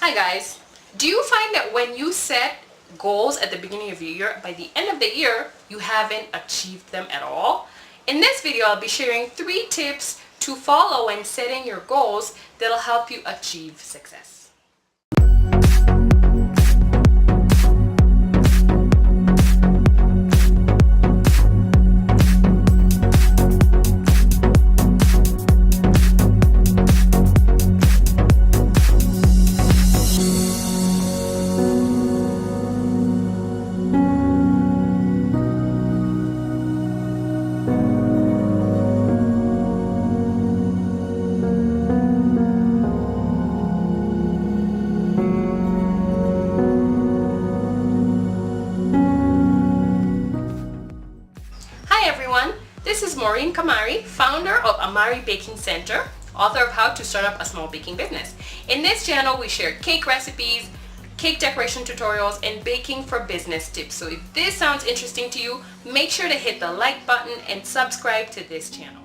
Hi guys, do you find that when you set goals at the beginning of the year, by the end of the year, you haven't achieved them at all? In this video, I'll be sharing 3 tips to follow when setting your goals that'll help you achieve success. This is Maureen Kamari, founder of Amari Baking Center, author of How to Start Up a Small Baking Business. In this channel, we share cake recipes, cake decoration tutorials, and baking for business tips. So if this sounds interesting to you, make sure to hit the like button and subscribe to this channel.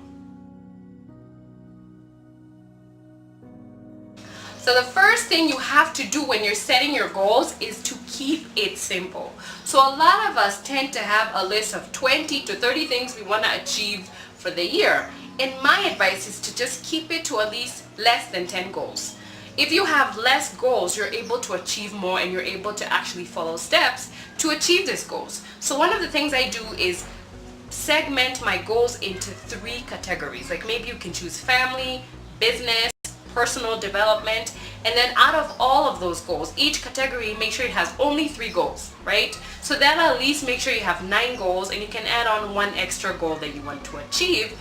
So the first thing you have to do when you're setting your goals is to keep it simple. So a lot of us tend to have a list of 20 to 30 things we want to achieve for the year. And my advice is to just keep it to at least less than 10 goals. If you have less goals, you're able to achieve more and you're able to actually follow steps to achieve these goals. So one of the things I do is segment my goals into 3 categories. Like maybe you can choose family, business, personal development, and then out of all of those goals, each category, make sure it has only 3 goals, right? So then at least make sure you have 9 goals, and you can add on 1 extra goal that you want to achieve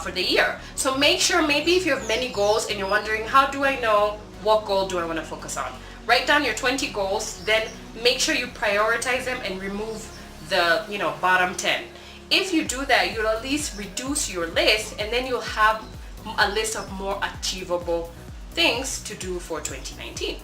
for the year. So make sure, maybe if you have many goals and you're wondering, how do I know what goal do I want to focus on? Write down your 20 goals, then make sure you prioritize them and remove the bottom 10. If you do that, you'll at least reduce your list, and then you'll have a list of more achievable things to do for 2019.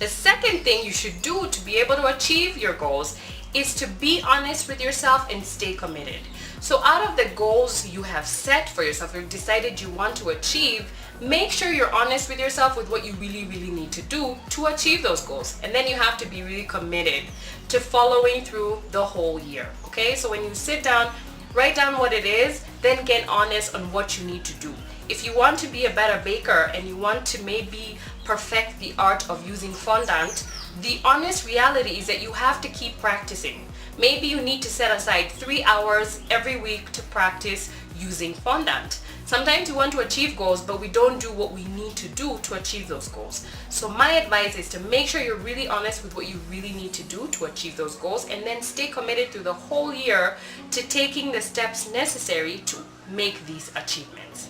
The second thing you should do to be able to achieve your goals is to be honest with yourself and stay committed. So out of the goals you have set for yourself or decided you want to achieve, make sure you're honest with yourself with what you really need to do to achieve those goals. And then you have to be really committed to following through the whole year. Okay, so when you sit down, write down what it is, then get honest on what you need to do. If you want to be a better baker and you want to maybe perfect the art of using fondant, the honest reality is that you have to keep practicing. Maybe you need to set aside 3 hours every week to practice using fondant. Sometimes we want to achieve goals, but we don't do what we need to do to achieve those goals. So my advice is to make sure you're really honest with what you really need to do to achieve those goals, and then stay committed through the whole year to taking the steps necessary to make these achievements.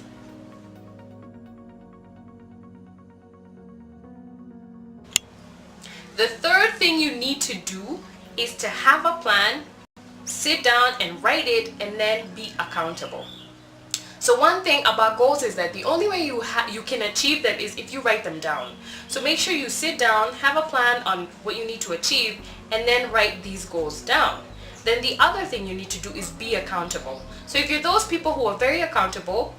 The third thing you need to do is to have a plan, sit down and write it, and then be accountable. So one thing about goals is that the only way you can achieve them is if you write them down. So make sure you sit down, have a plan on what you need to achieve, and then write these goals down. Then the other thing you need to do is be accountable. So if you're those people who are very accountable,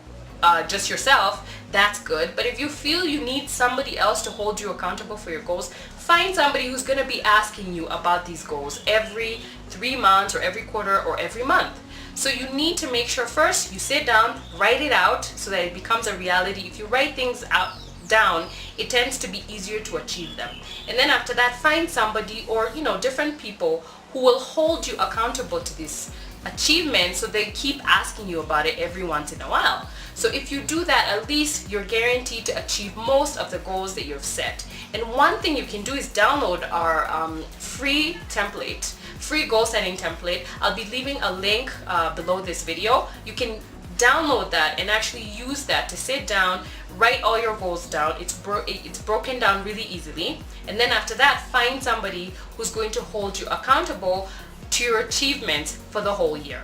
just yourself, that's good. But if you feel you need somebody else to hold you accountable for your goals, find somebody who's going to be asking you about these goals every 3 months or every quarter or every month. So you need to make sure first you sit down, write it out so that it becomes a reality. If you write things down, it tends to be easier to achieve them. And then after that, find somebody or different people who will hold you accountable to this achievement, so they keep asking you about it every once in a while. So if you do that, at least you're guaranteed to achieve most of the goals that you've set. And one thing you can do is download our free goal setting template. I'll be leaving a link below this video. You can download that and actually use that to sit down, write all your goals down. It's broken down really easily. And then after that, find somebody who's going to hold you accountable to your achievements for the whole year.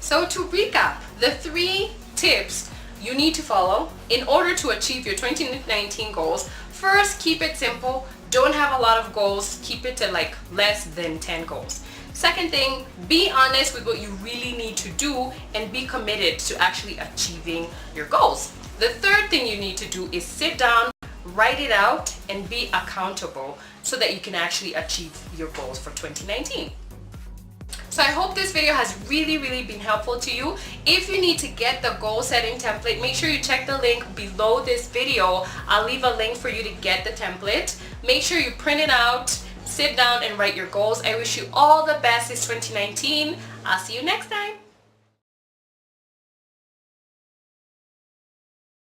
So to recap, the 3 tips you need to follow in order to achieve your 2019 goals. First, keep it simple. Don't have a lot of goals. Keep it to like less than 10 goals. Second thing, be honest with what you really need to do and be committed to actually achieving your goals. The third thing you need to do is sit down, write it out, and be accountable so that you can actually achieve your goals for 2019. So I hope this video has really been helpful to you. If you need to get the goal setting template, make sure you check the link below this video. I'll leave a link for you to get the template. Make sure you print it out, sit down and write your goals. I wish you all the best this 2019. I'll see you next time.